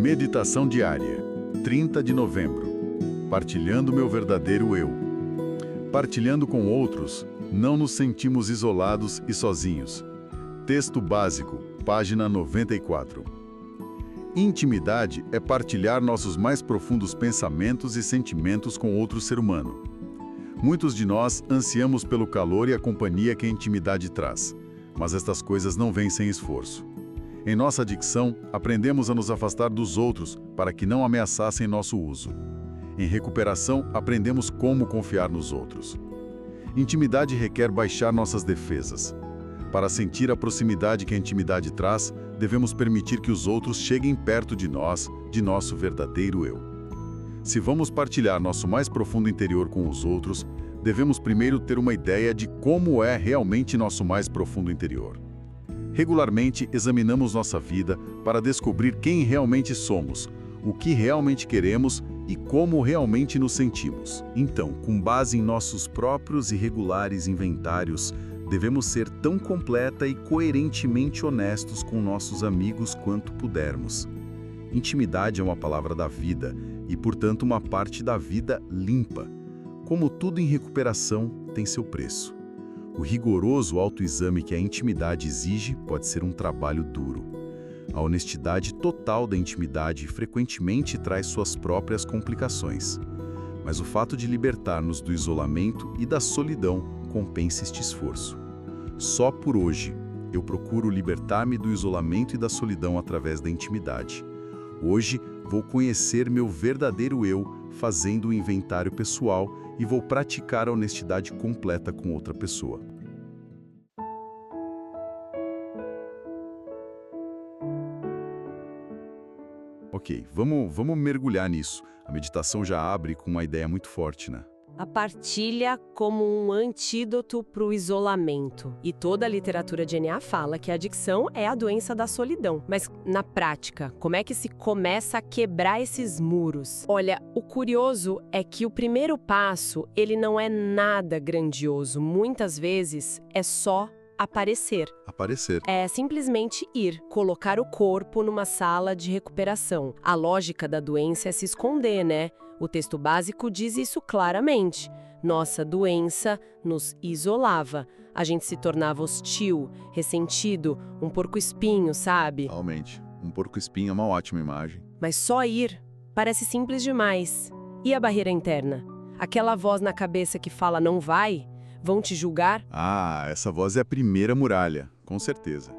Meditação diária, 30 de novembro. Partilhando meu verdadeiro eu. Partilhando com outros, não nos sentimos isolados e sozinhos. Texto básico, página 94. Intimidade é partilhar nossos mais profundos pensamentos e sentimentos com outro ser humano. Muitos de nós ansiamos pelo calor e a companhia que a intimidade traz, mas estas coisas não vêm sem esforço. Em nossa adicção, aprendemos a nos afastar dos outros para que não ameaçassem nosso uso. Em recuperação, aprendemos como confiar nos outros. Intimidade requer baixar nossas defesas. Para sentir a proximidade que a intimidade traz, devemos permitir que os outros cheguem perto de nós, de nosso verdadeiro eu. Se vamos partilhar nosso mais profundo interior com os outros, devemos primeiro ter uma ideia de como é realmente nosso mais profundo interior. Regularmente, examinamos nossa vida para descobrir quem realmente somos, o que realmente queremos e como realmente nos sentimos. Então, com base em nossos próprios e regulares inventários, devemos ser tão completa e coerentemente honestos com nossos amigos quanto pudermos. Intimidade é uma palavra da vida e, portanto, uma parte da vida limpa. Como tudo em recuperação, tem seu preço. O rigoroso autoexame que a intimidade exige pode ser um trabalho duro. A honestidade total da intimidade frequentemente traz suas próprias complicações. Mas o fato de libertar-nos do isolamento e da solidão compensa este esforço. Só por hoje, eu procuro libertar-me do isolamento e da solidão através da intimidade. Hoje, vou conhecer meu verdadeiro eu, fazendo um inventário pessoal e vou praticar a honestidade completa com outra pessoa. Ok, vamos mergulhar nisso. A meditação já abre com uma ideia muito forte, né? A partilha como um antídoto para o isolamento. E toda a literatura de NA fala que a adicção é a doença da solidão. Mas, na prática, como é que se começa a quebrar esses muros? Olha, o curioso é que o primeiro passo, ele não é nada grandioso. Muitas vezes, é só aparecer. Aparecer. É simplesmente ir, colocar o corpo numa sala de recuperação. A lógica da doença é se esconder, né? O texto básico diz isso claramente. Nossa doença nos isolava. A gente se tornava hostil, ressentido, um porco-espinho, sabe? Realmente, um porco-espinho é uma ótima imagem. Mas só ir parece simples demais. E a barreira interna? Aquela voz na cabeça que fala não vai? Vão te julgar? Ah, essa voz é a primeira muralha, com certeza.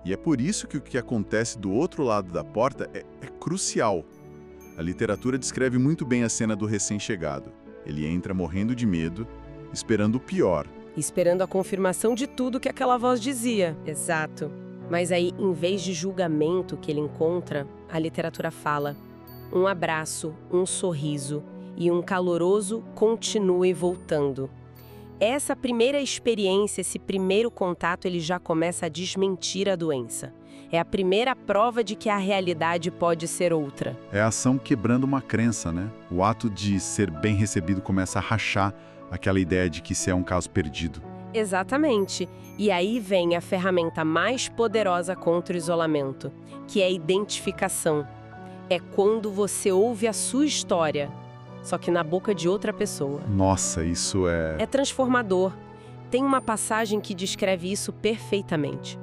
E é por isso que o que acontece do outro lado da porta é crucial. A literatura descreve muito bem a cena do recém-chegado. Ele entra morrendo de medo, esperando o pior. Esperando a confirmação de tudo que aquela voz dizia. Exato. Mas aí, em vez de julgamento que ele encontra, a literatura fala: um abraço, um sorriso e um caloroso continue voltando. Essa primeira experiência, esse primeiro contato, ele já começa a desmentir a doença. É a primeira prova de que a realidade pode ser outra. É a ação quebrando uma crença, né? O ato de ser bem recebido começa a rachar aquela ideia de que isso é um caso perdido. Exatamente. E aí vem a ferramenta mais poderosa contra o isolamento, que é a identificação. É quando você ouve a sua história, só que na boca de outra pessoa. Nossa, isso é... É transformador. Tem uma passagem que descreve isso perfeitamente.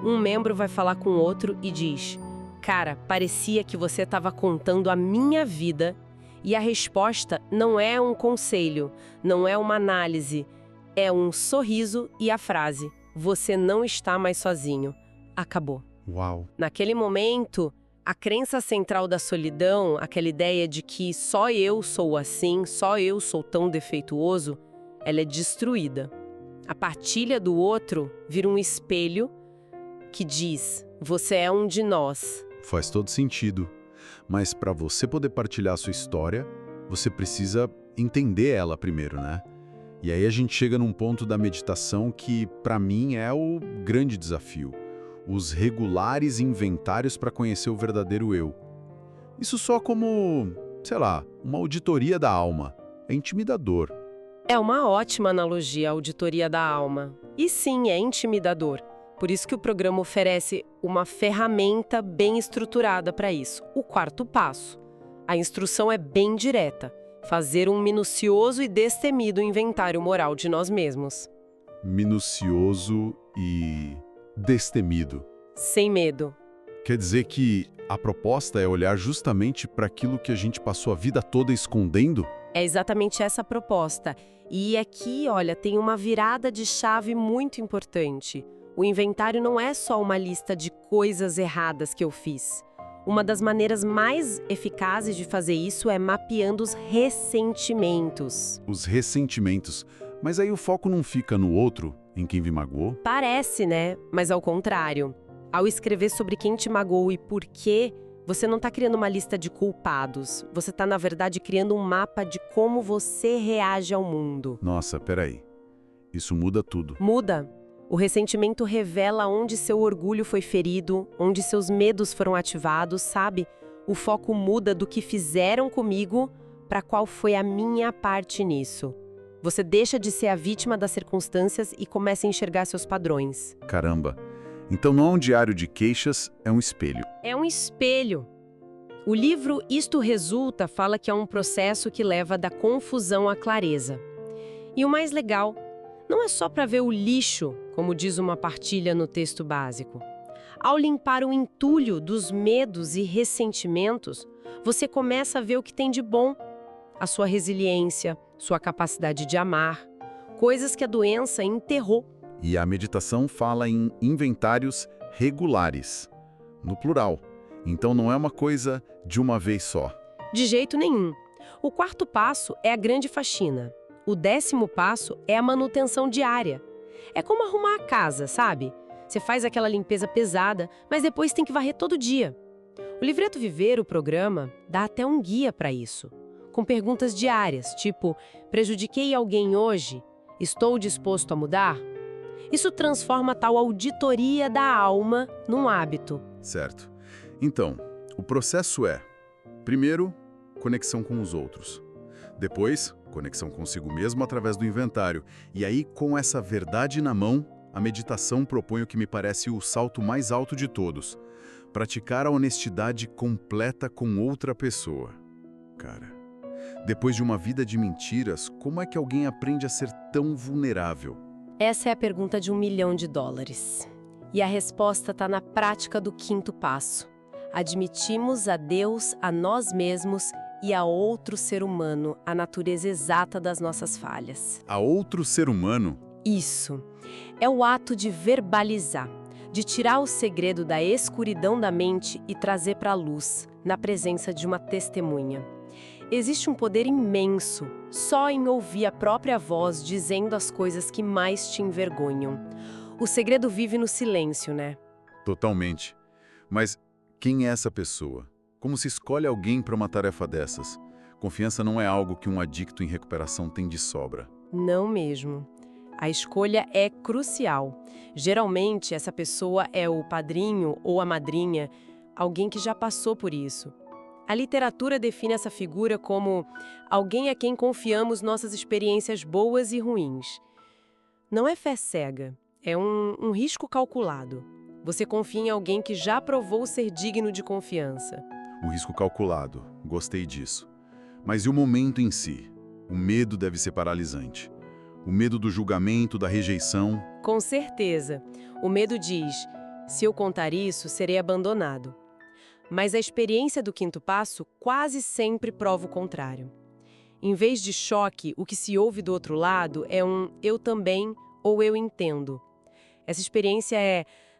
Um membro vai falar com o outro e diz: cara, parecia que você estava contando a minha vida. E a resposta não é um conselho, não é uma análise, é um sorriso e a frase: você não está mais sozinho. Acabou. Uau! Naquele momento, a crença central da solidão, aquela ideia de que só eu sou assim, só eu sou tão defeituoso, ela é destruída. A partilha do outro vira um espelho que diz: você é um de nós. Faz todo sentido. Mas para você poder partilhar a sua história, você precisa entender ela primeiro, né? E aí a gente chega num ponto da meditação que, para mim, é o grande desafio. Os regulares inventários para conhecer o verdadeiro eu. Isso só como, sei lá, uma auditoria da alma. É intimidador. É uma ótima analogia, a auditoria da alma. E sim, é intimidador. Por isso que o programa oferece uma ferramenta bem estruturada para isso. O quarto passo. A instrução é bem direta. Fazer um minucioso e destemido inventário moral de nós mesmos. Minucioso e destemido. Sem medo. Quer dizer que a proposta é olhar justamente para aquilo que a gente passou a vida toda escondendo? É exatamente essa a proposta. E aqui, olha, tem uma virada de chave muito importante. O inventário não é só uma lista de coisas erradas que eu fiz. Uma das maneiras mais eficazes de fazer isso é mapeando os ressentimentos. Os ressentimentos. Mas aí o foco não fica no outro, em quem me magoou? Parece, né? Mas ao contrário. Ao escrever sobre quem te magoou e por quê, você não está criando uma lista de culpados. Você está, na verdade, criando um mapa de como você reage ao mundo. Nossa, peraí. Isso muda tudo. Muda. O ressentimento revela onde seu orgulho foi ferido, onde seus medos foram ativados, sabe? O foco muda do que fizeram comigo para qual foi a minha parte nisso. Você deixa de ser a vítima das circunstâncias e começa a enxergar seus padrões. Caramba. Então não é um diário de queixas, é um espelho. É um espelho. O livro Isto Resulta fala que é um processo que leva da confusão à clareza. E o mais legal, não é só para ver o lixo, como diz uma partilha no texto básico. Ao limpar o entulho dos medos e ressentimentos, você começa a ver o que tem de bom. A sua resiliência, sua capacidade de amar, coisas que a doença enterrou. E a meditação fala em inventários regulares, no plural. Então não é uma coisa de uma vez só. De jeito nenhum. O quarto passo é a grande faxina. O 10º passo é a manutenção diária. É como arrumar a casa, sabe? Você faz aquela limpeza pesada, mas depois tem que varrer todo dia. O Livreto Viver, o programa, dá até um guia para isso. Com perguntas diárias, tipo, prejudiquei alguém hoje? Estou disposto a mudar? Isso transforma tal auditoria da alma num hábito. Certo. Então, o processo é, primeiro, conexão com os outros. Depois, conexão consigo mesmo através do inventário. E aí, com essa verdade na mão, a meditação propõe o que me parece o salto mais alto de todos. Praticar a honestidade completa com outra pessoa. Cara, depois de uma vida de mentiras, como é que alguém aprende a ser tão vulnerável? Essa é a pergunta de $1 milhão. E a resposta está na prática do 5º passo. Admitimos a Deus, a nós mesmos e a outro ser humano a natureza exata das nossas falhas. A outro ser humano? Isso. É o ato de verbalizar, de tirar o segredo da escuridão da mente e trazer para a luz, na presença de uma testemunha. Existe um poder imenso só em ouvir a própria voz dizendo as coisas que mais te envergonham. O segredo vive no silêncio, né? Totalmente. Mas quem é essa pessoa? Como se escolhe alguém para uma tarefa dessas? Confiança não é algo que um adicto em recuperação tem de sobra. Não mesmo. A escolha é crucial. Geralmente, essa pessoa é o padrinho ou a madrinha, alguém que já passou por isso. A literatura define essa figura como alguém a quem confiamos nossas experiências boas e ruins. Não é fé cega, é um risco calculado. Você confia em alguém que já provou ser digno de confiança. Um risco calculado, gostei disso. Mas e o momento em si? O medo deve ser paralisante. O medo do julgamento, da rejeição. Com certeza. O medo diz, se eu contar isso, serei abandonado. Mas a experiência do 5º passo quase sempre prova o contrário. Em vez de choque, o que se ouve do outro lado é um eu também ou eu entendo. Essa experiência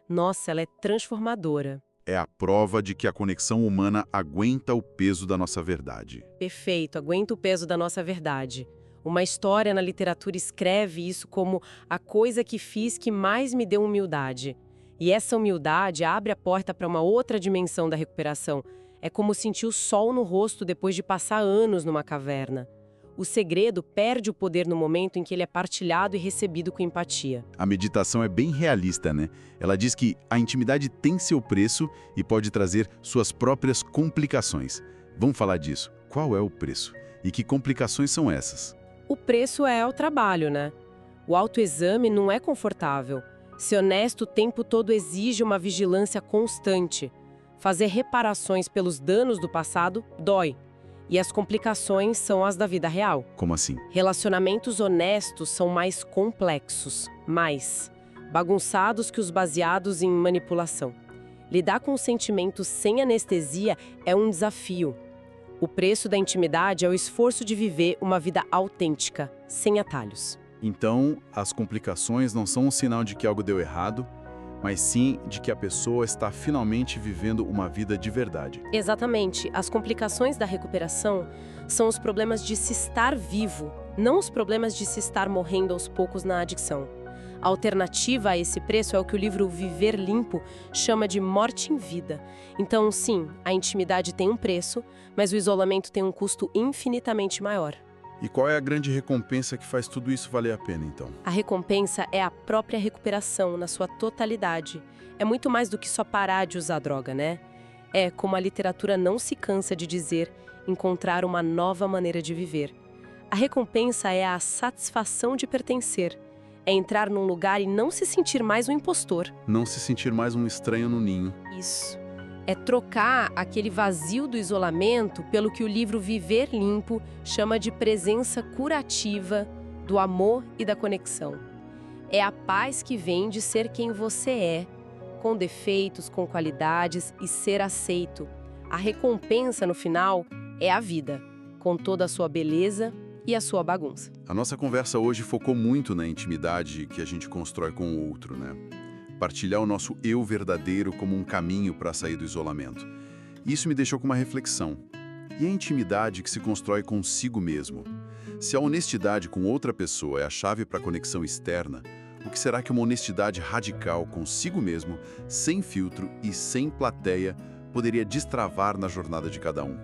nossa, ela é transformadora. É a prova de que a conexão humana aguenta o peso da nossa verdade. Perfeito, aguenta o peso da nossa verdade. Uma história na literatura escreve isso como a coisa que fiz que mais me deu humildade. E essa humildade abre a porta para uma outra dimensão da recuperação. É como sentir o sol no rosto depois de passar anos numa caverna. O segredo perde o poder no momento em que ele é partilhado e recebido com empatia. A meditação é bem realista, né? Ela diz que a intimidade tem seu preço e pode trazer suas próprias complicações. Vamos falar disso. Qual é o preço? E que complicações são essas? O preço é o trabalho, né? O autoexame não é confortável. Ser honesto o tempo todo exige uma vigilância constante. Fazer reparações pelos danos do passado dói. E as complicações são as da vida real. Como assim? Relacionamentos honestos são mais complexos, mais bagunçados que os baseados em manipulação. Lidar com sentimentos sem anestesia é um desafio. O preço da intimidade é o esforço de viver uma vida autêntica, sem atalhos. Então, as complicações não são um sinal de que algo deu errado, mas sim de que a pessoa está finalmente vivendo uma vida de verdade. Exatamente. As complicações da recuperação são os problemas de se estar vivo, não os problemas de se estar morrendo aos poucos na adicção. A alternativa a esse preço é o que o livro Viver Limpo chama de morte em vida. Então, sim, a intimidade tem um preço, mas o isolamento tem um custo infinitamente maior. E qual é a grande recompensa que faz tudo isso valer a pena, então? A recompensa é a própria recuperação na sua totalidade. É muito mais do que só parar de usar droga, né? É, como a literatura não se cansa de dizer, encontrar uma nova maneira de viver. A recompensa é a satisfação de pertencer. É entrar num lugar e não se sentir mais um impostor. Não se sentir mais um estranho no ninho. Isso. É trocar aquele vazio do isolamento pelo que o livro Viver Limpo chama de presença curativa do amor e da conexão. É a paz que vem de ser quem você é, com defeitos, com qualidades e ser aceito. A recompensa no final é a vida, com toda a sua beleza e a sua bagunça. A nossa conversa hoje focou muito na intimidade que a gente constrói com o outro, né? Partilhar o nosso eu verdadeiro como um caminho para sair do isolamento. Isso me deixou com uma reflexão. E a intimidade que se constrói consigo mesmo? Se a honestidade com outra pessoa é a chave para a conexão externa, o que será que uma honestidade radical consigo mesmo, sem filtro e sem plateia, poderia destravar na jornada de cada um?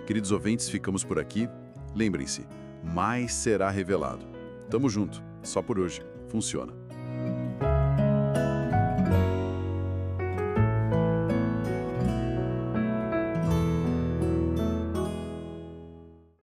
Queridos ouvintes, ficamos por aqui. Lembrem-se, mais será revelado. Tamo junto. Só por hoje. Funciona.